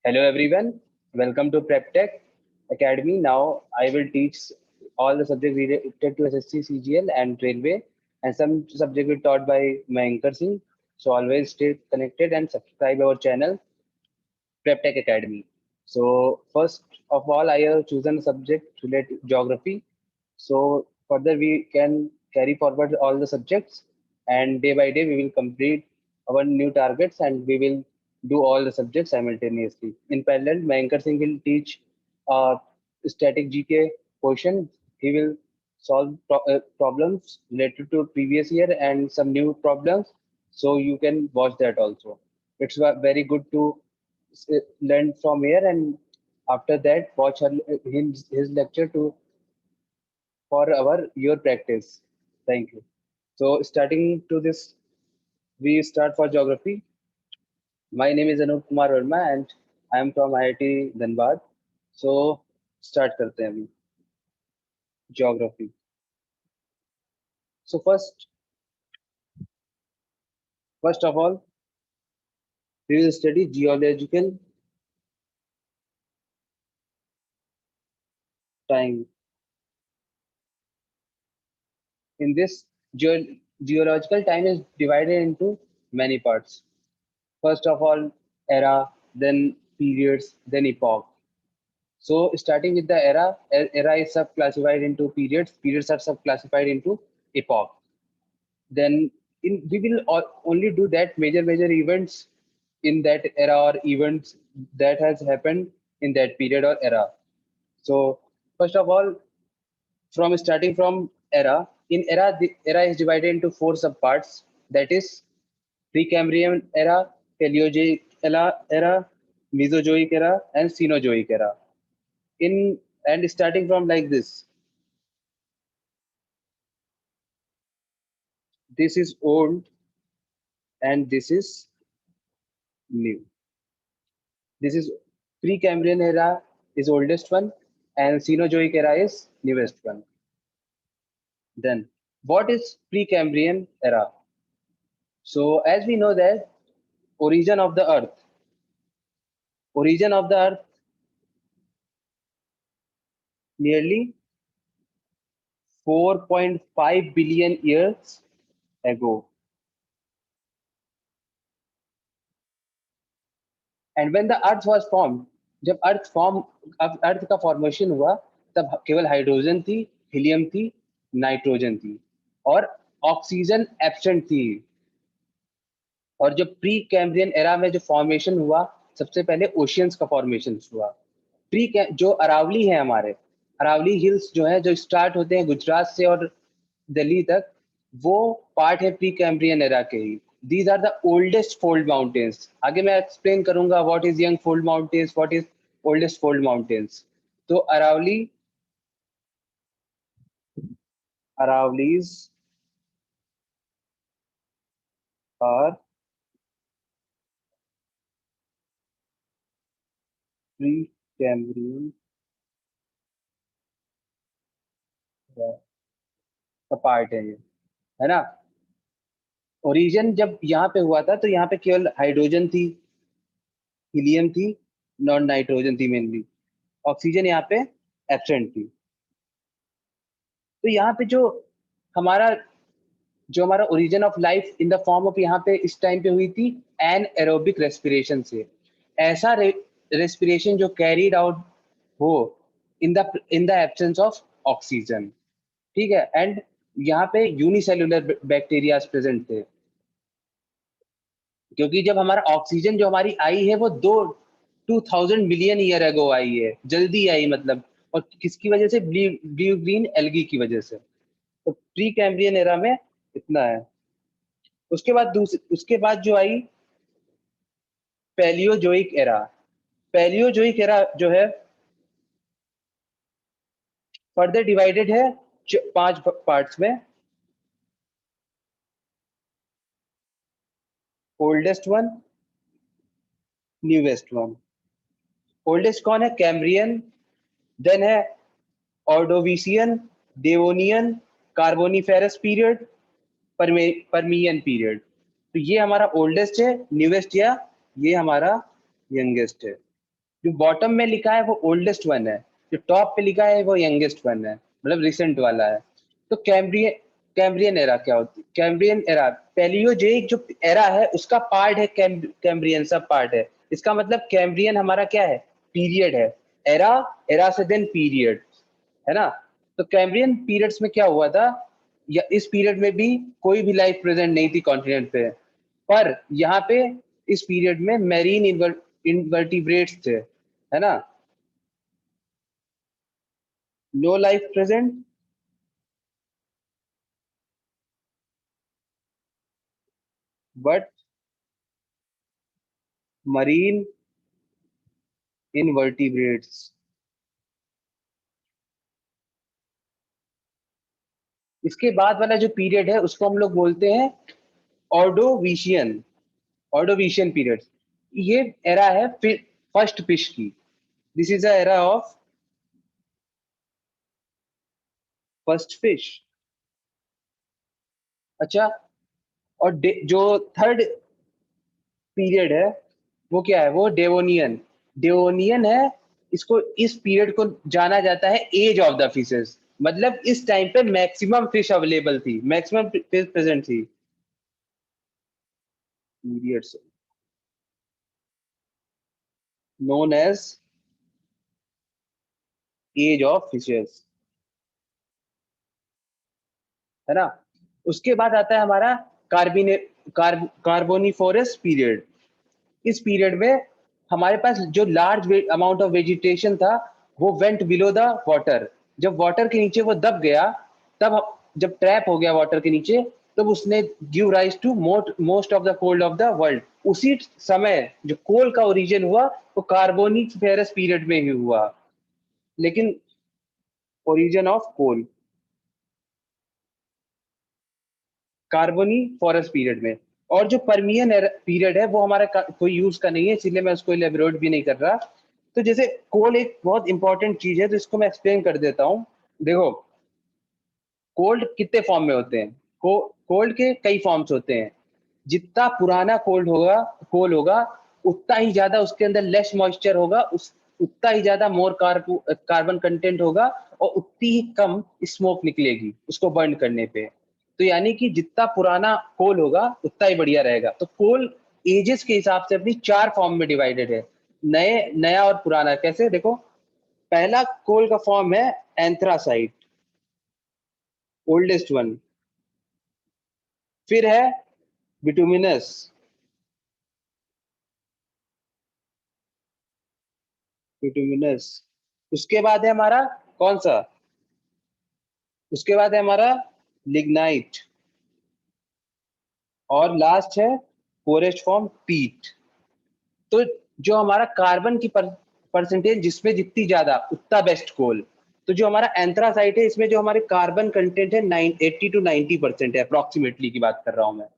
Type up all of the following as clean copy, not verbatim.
Hello everyone, welcome to PrepTech Academy. Now I will teach all the subjects related to SSC, CGL and Railway, and some subject will taught by Mayankar Singh. So always stay connected and subscribe our channel PrepTech Academy. So first of all, I have chosen a subject related to geography. So further we can carry forward all the subjects, and day by day we will complete our new targets and we will do all the subjects simultaneously. In parallel, Mayankar Singh will teach static GK portion. He will solve problems related to previous year and some new problems. So you can watch that also. It's very good to learn from here, and after that watch his lecture to for our your practice. Thank you. So starting to this, we start for geography. My name is Anup Kumar Verma and I am from IIT Dhanbad. So start करते हैं अभी geography. So first of all, we will study geological time. In this, geological time is divided into many parts. First of all, era, then periods, then epoch. So starting with the era is sub-classified into periods. Periods are sub-classified into epoch. Then we will only do that major events in that era or events that has happened in that period or era. So first of all, from starting from era, in era the era is divided into four subparts. That is Precambrian era, Paleozoic era, Mesozoic era, and Cenozoic era. In and starting from like this is old and this is new. This is Precambrian era is oldest one and Cenozoic era is newest one. Then what is Precambrian era? So as we know that origin of the earth, origin of the earth nearly 4.5 billion years ago. And when the earth was formed, जब अर्थ का formation हुआ तब केवल hydrogen थी, helium थी, nitrogen थी और oxygen absent थी. और जो प्री कैम्ब्रियन एरा में जो फॉर्मेशन हुआ, सबसे पहले ओशियंस का फॉर्मेशन हुआ. जो अरावली है हमारे, अरावली हिल्स जो है, जो स्टार्ट होते हैं गुजरात से और दिल्ली तक, वो पार्ट है प्री कैम्ब्रियन एरा के ही. These are the oldest fold mountains. आगे मैं एक्सप्लेन करूंगा what is young fold mountains, what is oldest fold mountains. तो अरावलीज आर प्री कैम्ब्रियन का पार्ट है ये, है ना. ओरिजिन जब यहाँ पे हुआ था तो यहाँ पे केवल हाइड्रोजन थी, हीलियम थी, नॉन नाइट्रोजन थी मेनली, ऑक्सीजन यहाँ पे एब्सेंट थी. तो यहाँ पे हमारा जो हमारा origin of life in the form of यहाँ पे इस टाइम पे हुई थी एन एरोबिक रेस्पिरेशन से. ऐसा रेस्पिरेशन जो कैरीड आउट हो in the absence of oxygen. ठीक है. एंड यहाँ पे यूनिसेल्युलर बैक्टीरिया प्रेजेंट थे, क्योंकि जब हमारा ऑक्सीजन जो हमारी आई है वो 2000 मिलियन ईयर अगो आई है, जल्दी आई मतलब. और किसकी वजह से? ब्लू ग्रीन एल्गी की वजह से. तो प्री कैम्ब्रियन एरा में इतना है. उसके बाद जो आई पैलियोजोइक एरा. पैलियोजोइक एरा जो है फर्दर डिवाइडेड है 5 पार्ट्स में. Oldest one, newest one. Oldest कौन है? कैम्ब्रियन. देन है Ordovician, Devonian, Carboniferous period, Permian period. तो ये हमारा ओल्डेस्ट है, न्यूएस्ट या ये हमारा यंगेस्ट है. जो बॉटम में लिखा है वो ओल्डेस्ट वन है, जो टॉप पे लिखा है वो यंगेस्ट वन है, मतलब रिसेंट वाला है। तो कैम्ब्रियन, कैम्ब्रियन एरा क्या होती है? कैम्ब्रियन एरा पैलियोजेइक जो एरा है उसका पार्ट है, कैम्ब्रियन सब पार्ट है। इसका मतलब कैम्ब्रियन हमारा क्या है? पीरियड है। एरा, एरा से देन पीरियड, है ना? तो कैम्ब्रियन पीरियड्स में क्या हुआ था, या इस पीरियड में भी कोई भी लाइफ प्रेजेंट नहीं थी कॉन्टिनेंट पे, पर यहाँ पे इस पीरियड में मैरीन इनवर्टिब्रेट्स थे, है ना? No life present, but marine invertebrates. इसके बाद वाला जो पीरियड है उसको हम लोग बोलते हैं ऑर्डोविशियन, ऑर्डोविशियन पीरियड। ये एरा है फर्स्ट फिश की। This is the era of first fish. अच्छा, और जो थर्ड पीरियड है वो क्या है? वो डेवोनियन, डेवोनियन है। इसको, इस पीरियड को जाना जाता है एज ऑफ द फिशेस, मतलब इस टाइम पे मैक्सिमम फिश अवेलेबल थी, मैक्सिमम फिश प्रेजेंट थी। Periods known as age of fishes, है ना? उसके बाद आता है हमारा कार्बिने कार्बोनिफोरस पीरियड। इस पीरियड में हमारे पास जो लार्ज अमाउंट ऑफ वेजिटेशन था वो वेंट बिलो द वाटर। जब वाटर के नीचे वो दब गया, तब जब ट्रैप हो गया वाटर के नीचे, तब उसने give rise to most of the coal of the world. उसी समय जो कोल का ओरिजिन हुआ वो कार्बोनिफेरस पीरियड में ही हुआ। लेकिन origin of coal Carboniferous period में। और जो परमियन पीरियड है वो हमारा कोई यूज का नहीं है, इसलिए मैं उसको इलेबोरेट भी नहीं कर रहा। तो जैसे कोल एक बहुत इंपॉर्टेंट चीज है, तो इसको मैं एक्सप्लेन कर देता हूँ। देखो, कोल्ड कितने फॉर्म में होते हैं? कोल्ड के कई फॉर्म्स होते हैं। जितना पुराना कोल होगा, उतना ही ज्यादा उसके अंदर लेस मॉइस्चर होगा, उतना ही ज्यादा मोर कार्बन कंटेंट होगा, और उतनी ही कम स्मोक निकलेगी उसको बर्न करने पे। तो यानी कि जितना पुराना कोल होगा उतना ही बढ़िया रहेगा। तो कोल एजेस के हिसाब से अपनी चार फॉर्म में डिवाइडेड है। नया और पुराना कैसे? देखो, पहला कोल का फॉर्म है एंथ्रासाइट, ओल्डेस्ट वन। फिर है बिटुमिनस, बिटुमिनस। उसके बाद है हमारा कौन सा? उसके बाद है हमारा लिग्नाइट। और लास्ट है पोरेस्ट फॉर्म पीट। तो जो हमारा कार्बन की परसेंटेज जिसमें जितनी ज्यादा उतना बेस्ट कोल। तो जो हमारा एंथ्रासाइट है इसमें जो हमारे कार्बन कंटेंट है 80 to 90% है, अप्रोक्सीमेटली की बात कर रहा हूं मैं।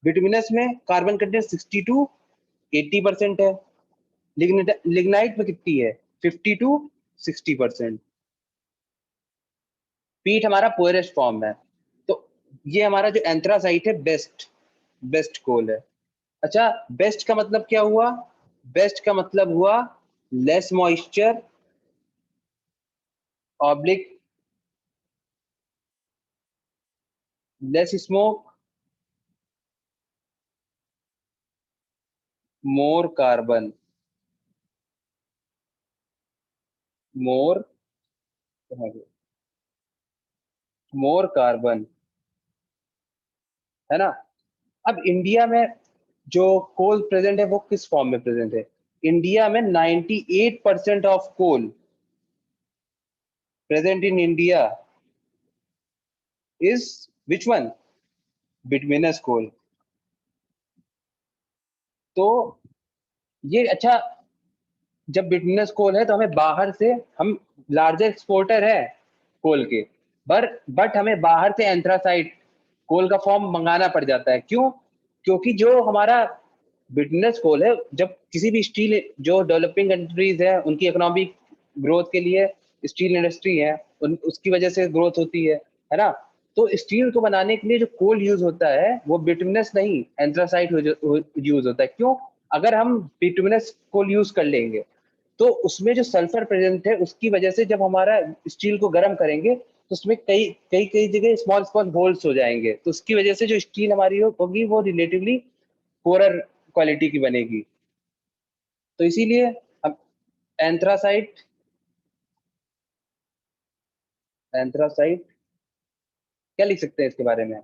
बिटुमिनस में कार्बन कंटेंट 60 to 80% है। लिग्नाइट में कितनी है? 50 to 60%। पीट हमारा पोरेस्ट फॉर्म है। तो ये हमारा जो एंथ्रासाइट है बेस्ट, बेस्ट कोल है। अच्छा, बेस्ट का मतलब क्या हुआ? बेस्ट का मतलब हुआ less moisture, oblique less smoke, more carbon, more more carbon, है ना? अब इंडिया में जो कोल प्रेजेंट है वो किस फॉर्म में प्रेजेंट है? इंडिया में 98% of coal present in India is which one? Bituminous coal. तो ये अच्छा, जब बिटवीनस कोल है तो हमें बाहर से, हम लार्जेस्ट एक्सपोर्टर है कोल के, बट हमें बाहर से एंथ्रासाइट कोल का फॉर्म मंगाना पड़ जाता है। क्यों? क्योंकि जो हमारा बिटवीनस कोल है, जब किसी भी स्टील, जो डेवलपिंग कंट्रीज है उनकी इकोनॉमिक ग्रोथ के लिए स्टील इंडस्ट्री है, उसकी वजह से ग्रोथ होती है ना? तो स्टील को बनाने के लिए जो कोल यूज होता है वो बिटुमिनस नहीं, एंथ्रासाइट यूज होता है। क्यों? अगर हम बिटुमिनस कोल यूज कर लेंगे तो उसमें जो सल्फर प्रेजेंट है उसकी वजह से जब हमारा स्टील को गर्म करेंगे तो उसमें कई कई कई जगह स्मॉल स्मॉल होल्स हो जाएंगे, तो उसकी वजह से जो स्टील हमारी होगी वो रिलेटिवली पोरर क्वालिटी की बनेगी। तो इसीलिए अब एंथ्रासाइट एंथ्रासाइट क्या लिख सकते हैं इसके बारे में?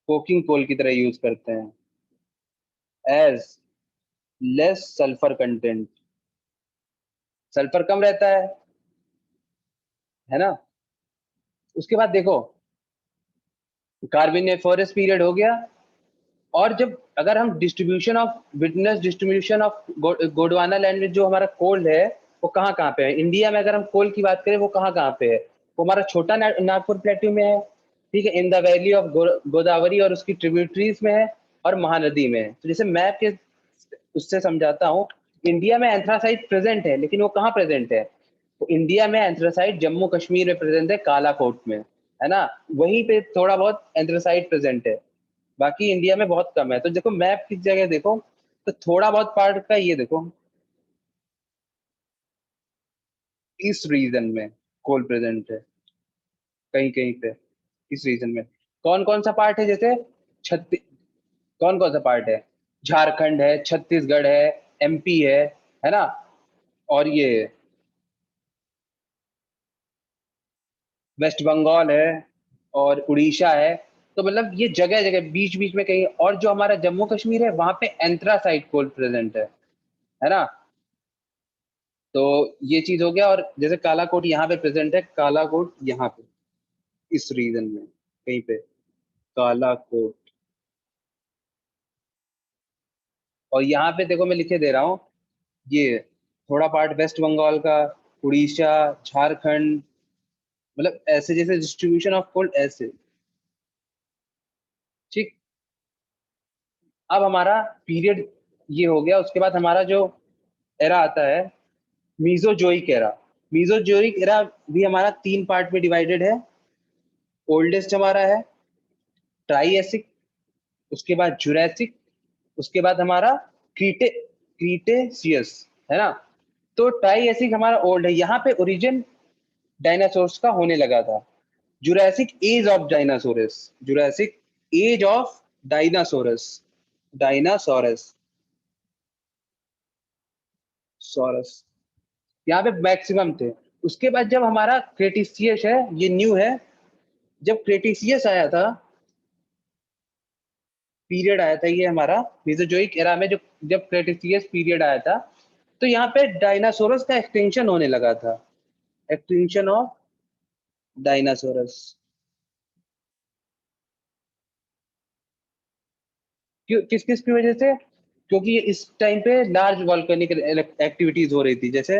कोकिंग कोल की तरह यूज करते हैं, as less sulphur content, sulphur कम रहता है ना। उसके बाद देखो कार्बोनिफेरस पीरियड हो गया, और जब अगर हम distribution of witness distribution of Gondwana land में जो हमारा कोल है वो कहाँ कहाँ पे है, इंडिया में अगर हम कोल की बात करें वो कहाँ कहाँ पे है, वो हमारा छोटा नागपुर प्लेट्यू में है, ठीक है, in the valley of Godavari और उसकी ट्रिब्यूटरीज में है, और महानदी में है। तो जैसे मैप के उससे समझाता हूँ, इंडिया में एंथ्रासाइट प्रेजेंट है, लेकिन वो कहाँ प्रेजेंट है? तो इंडिया में एंथ्रासाइट जम्मू कश्मीर में प्रेजेंट है, कालाकोट में, है ना, वहीं पे थोड़ा बहुत एंथ्रासाइट प्रेजेंट है, बाकी इंडिया में बहुत कम है। तो देखो मैप की जगह देखो, तो थोड़ा बहुत पार्ट का ये देखो, इस रीजन में कोल प्रेजेंट है कहीं कहीं पे, इस रीजन में कौन कौन सा पार्ट है, जैसे छत्ती कौन कौन सा पार्ट है, झारखंड है, छत्तीसगढ़ है, एमपी है ना, और ये वेस्ट बंगाल है, और उड़ीसा है। तो मतलब ये जगह जगह बीच बीच में कहीं, और जो हमारा जम्मू कश्मीर है वहां पे एंथ्रासाइट कोल प्रेजेंट है ना। तो ये चीज हो गया, और जैसे कालाकोट यहाँ पे प्रेजेंट है, कालाकोट यहाँ पे इस रीजन में कहीं पे, कालाकोट, और यहाँ पे देखो मैं लिखे दे रहा हूँ, ये थोड़ा पार्ट वेस्ट बंगाल का, उड़ीसा, झारखंड, मतलब ऐसे जैसे डिस्ट्रीब्यूशन ऑफ कोल्ड ऐसे, ठीक। अब हमारा पीरियड ये हो गया, उसके बाद हमारा जो एरा आता है मीजोजोइक एरा। मीजोजोइक एरा भी हमारा 3 पार्ट में डिवाइडेड है। ओल्डेस्ट हमारा है ट्राइएसिक, उसके बाद जुरैसिक, उसके बाद हमारा क्रीटेशियस, है ना। तो ट्राइएसिक हमारा ओल्ड है, यहाँ पे ओरिजिन डायनासोर्स का होने लगा था। Jurassic age of dinosaurs, Jurassic age of dinosaurs, dinosaurs, saurus, यहाँ पे मैक्सिमम थे। उसके बाद जब हमारा क्रेटिसियस है, ये न्यू है, जब क्रेटिसियस आया था, पीरियड आया था ये हमारा मेसोजोइक एरा में, जो जब क्रेटिसियस पीरियड आया था, तो यहाँ पे डायनासोरस का एक्सटिंक्शन होने लगा था, एक्सटिंक्शन ऑफ डायनासोरस। क्यों, किस किस की वजह से? क्योंकि इस टाइम पे लार्ज वॉल्केनिक एक्टिविटीज हो रही थी, जैसे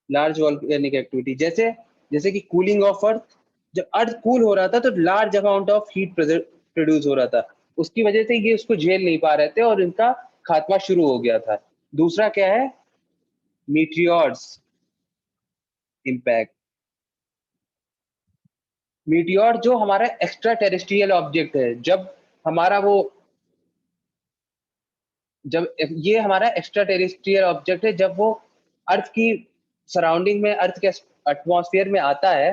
लार्ज वॉल्केनिक एक्टिविटी, जैसे जैसे कि कूलिंग ऑफ अर्थ, जब अर्थ कूल हो रहा था तो large amount of heat produce हो रहा था, उसकी वजह से ये उसको झेल नहीं पा रहे थे और इनका खात्मा शुरू हो गया था। दूसरा क्या है? Meteors impact. मीटियोर जो हमारा एक्स्ट्रा टेरेस्ट्रियल ऑब्जेक्ट है, जब हमारा वो जब ये हमारा एक्स्ट्रा टेरेस्ट्रियल ऑब्जेक्ट है, जब वो अर्थ की सराउंडिंग में, अर्थ के एटमॉस्फेयर में आता है,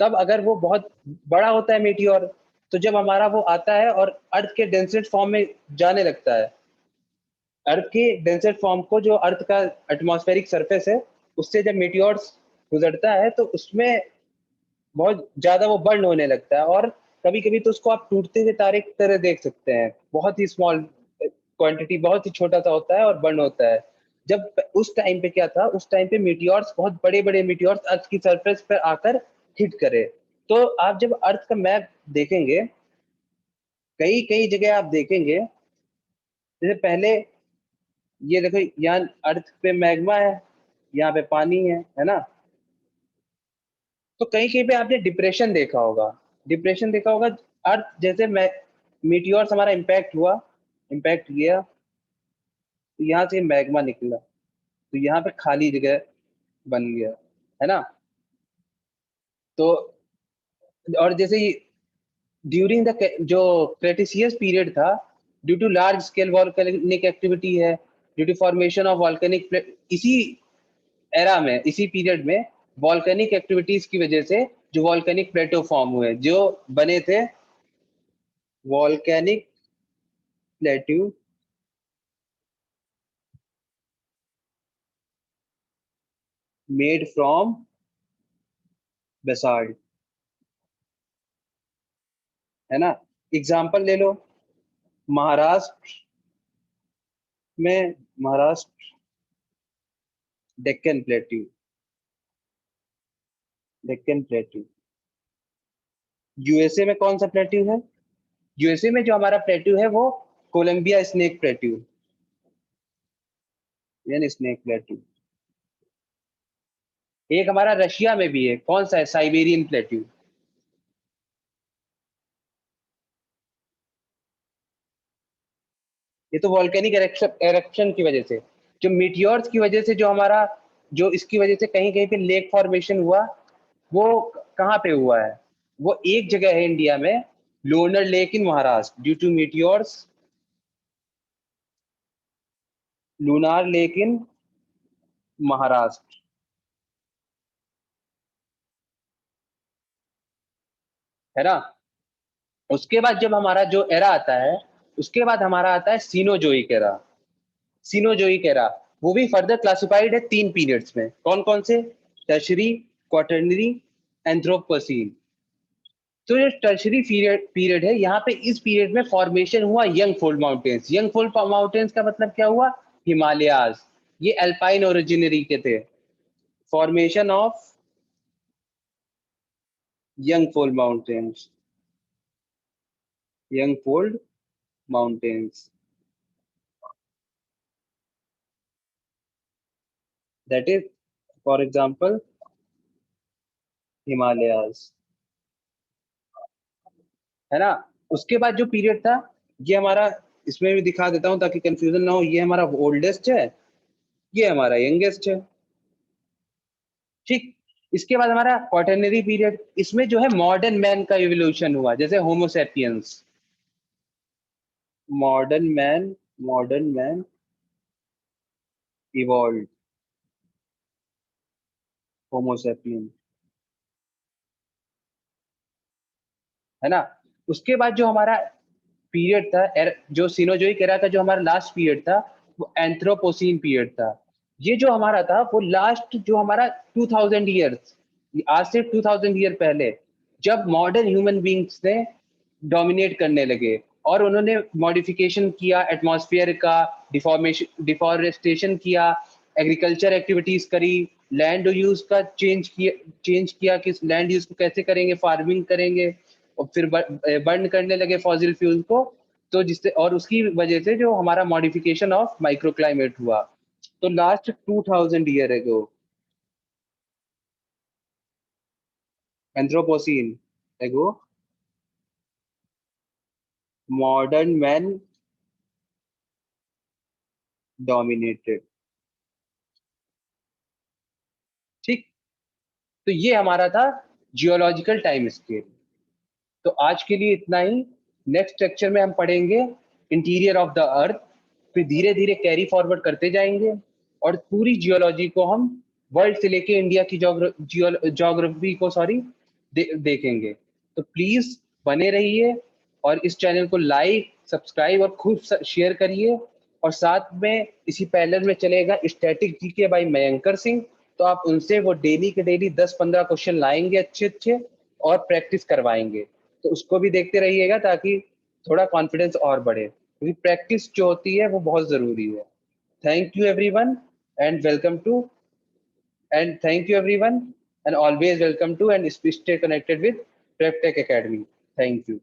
तब अगर वो बहुत बड़ा होता है मीटियोर, तो जब हमारा वो आता है और अर्थ के डेंसेस्ट फॉर्म में जाने लगता है, अर्थ के डेंसेस्ट फॉर्म को, जो अर्थ का एटमॉस्फेरिक सरफेस है, उससे जब मीटियोर्स गुजरता है तो उसमें बहुत ज्यादा वो बर्न होने लगता है, और कभी कभी तो उसको आप टूटते हुए तारे की तरह देख सकते हैं, बहुत ही स्मॉल क्वांटिटी, बहुत ही छोटा सा होता है और बर्न होता है। जब उस टाइम पे क्या था, उस टाइम पे मीटियोर्स, बहुत बड़े बड़े मीटियोर्स अर्थ की सरफेस पर आकर हिट करे। तो आप जब अर्थ का मैप देखेंगे, कई कई जगह आप देखेंगे, जैसे पहले ये देखो, यहाँ अर्थ पे मैग्मा है, यहाँ पे पानी है ना। तो कहीं कहीं पे आपने डिप्रेशन देखा होगा, डिप्रेशन देखा होगा। अर्थ जैसे मीटियोर्स हमारा इम्पैक्ट हुआ, इम्पैक्ट किया, तो यहाँ से मैग्मा निकला, तो यहाँ पे खाली जगह बन गया, है ना। तो और जैसे ड्यूरिंग द जो क्रेटिसियस पीरियड था, due to large scale volcanic activity है, due to formation of volcanic, इसी एरा में, इसी पीरियड में वॉल्केनिक एक्टिविटीज की वजह से जो वॉल्केनिक प्लेटो फॉर्म हुए, जो बने थे volcanic plateau made from basalt, है ना। एग्जांपल ले लो, महाराष्ट्र में, Maharashtra Deccan plateau, Deccan plateau. USA में कौन सा प्लेट्यू है? यूएसए में जो हमारा प्लेट्यू है वो कोलंबिया स्नेक प्लेट्यू, यानी स्नेक प्लेट्यू। एक हमारा रशिया में भी है, कौन सा है? Siberian plateau. ये तो वॉल्केनिक एरप्शन की वजह से, जो मीटियोर्स की वजह से, जो हमारा, जो इसकी वजह से कहीं कहीं पे लेक फॉर्मेशन हुआ, वो कहाँ पे हुआ है? वो एक जगह है इंडिया में, Lonar lake in Maharashtra, due to meteors, Lonar lake in Maharashtra, है ना। उसके बाद जब हमारा जो एरा आता है, उसके बाद हमारा आता है सीनोजोइक एरा। सीनोजोइक एरा वो भी फर्दर क्लासिफाइड है 3 पीरियड्स में, कौन कौन से? Tertiary, quaternary, anthropocene. तो ये टर्शरी पीरियड पीरियड है, यहाँ पे इस पीरियड में फॉर्मेशन हुआ young fold mountains. Young fold mountains का मतलब क्या हुआ? हिमालयाज। ये अल्पाइन ओरिजिनरी के थे। Formation of young fold mountains, young fold mountains, that is for example Himalayas, है ना। उसके बाद जो पीरियड था, ये हमारा, इसमें भी दिखा देता हूं ताकि कंफ्यूजन ना हो, ये हमारा ओल्डेस्ट है, ये हमारा यंगेस्ट है, ठीक। इसके बाद हमारा क्वाटरनरी पीरियड, इसमें जो है मॉडर्न मैन का इवोल्यूशन हुआ, जैसे Homo sapiens, modern man evolve, Homo sapien, है ना। उसके बाद जो हमारा पीरियड था, जो सिनोजोइक एरा का जो हमारा लास्ट पीरियड था, वो एंथ्रोपोसीन पीरियड था। ये जो हमारा था वो लास्ट, जो हमारा 2000 ईयर्स, आज से 2000 ईयर पहले, जब मॉडर्न ह्यूमन बींग्स ने डोमिनेट करने लगे और उन्होंने मॉडिफिकेशन किया एटमॉस्फेयर का, डिफॉरेस्टेशन किया, एग्रीकल्चर एक्टिविटीज करी, लैंड यूज का चेंज किया कि लैंड यूज को कैसे करेंगे, फार्मिंग करेंगे, और फिर बर्न करने लगे फॉसिल फ्यूल को। तो जिससे, और उसकी वजह से जो हमारा मॉडिफिकेशन ऑफ माइक्रो क्लाइमेट हुआ। तो लास्ट 2000 ईयर एगो एंथ्रोपोसीन एगो मॉडर्न मैन डोमिनेटेड, ठीक। तो ये हमारा था जियोलॉजिकल टाइम स्केल। तो आज के लिए इतना ही। नेक्स्ट लेक्चर में हम पढ़ेंगे इंटीरियर ऑफ द अर्थ, फिर धीरे धीरे कैरी फॉरवर्ड करते जाएंगे और पूरी जियोलॉजी को हम, वर्ल्ड से लेके इंडिया की ज्योग्राफी को, सॉरी, देखेंगे। तो प्लीज बने रहिए और इस चैनल को लाइक, सब्सक्राइब और खूब शेयर करिए। और साथ में इसी पैनल में चलेगा स्टैटिक जीके बाय मयंकर सिंह। तो आप उनसे वो डेली के डेली 10-15 क्वेश्चन लाएंगे अच्छे अच्छे, और प्रैक्टिस करवाएंगे। तो उसको भी देखते रहिएगा ताकि थोड़ा कॉन्फिडेंस और बढ़े, क्योंकि प्रैक्टिस जो होती है वो बहुत जरूरी है। Thank you everyone and welcome to, and thank you everyone, and always welcome to and stay connected with PrepTech Academy. Thank you.